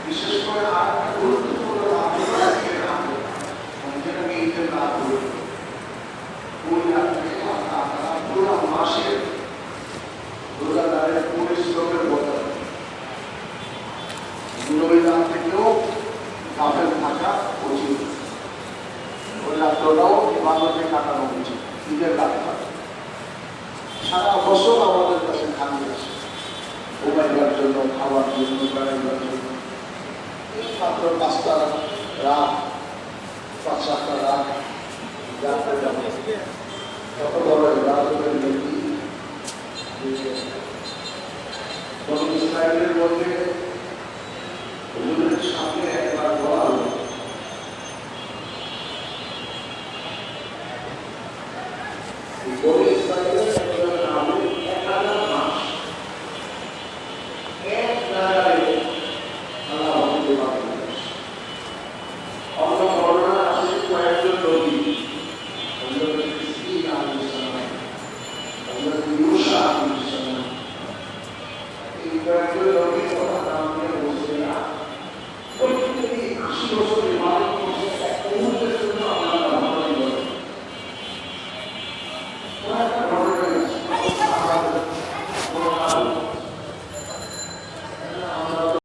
বিশেষ করে আর গুরুত্বপূর্ণ পুরো মাসের রোজাদারের পরিশ্রমের বদল রোজাদার থেকেও গাফেল থাকা উচিত। ওই রাত্রটাও ইবাদতে কাটানো উচিত, ঈদের রাতটা সারা বছর আমাদের কাছে খালি আসে, ঘুমাইবার জন্য, খাবার জন্য, বেড়াইবার জন্য। এই মাত্র 5টা রাত, 5-7টা রাত যাত্রা যাবে। কত বড় ইবাদতের নীতি! বনী ইসরাইলের মধ্যে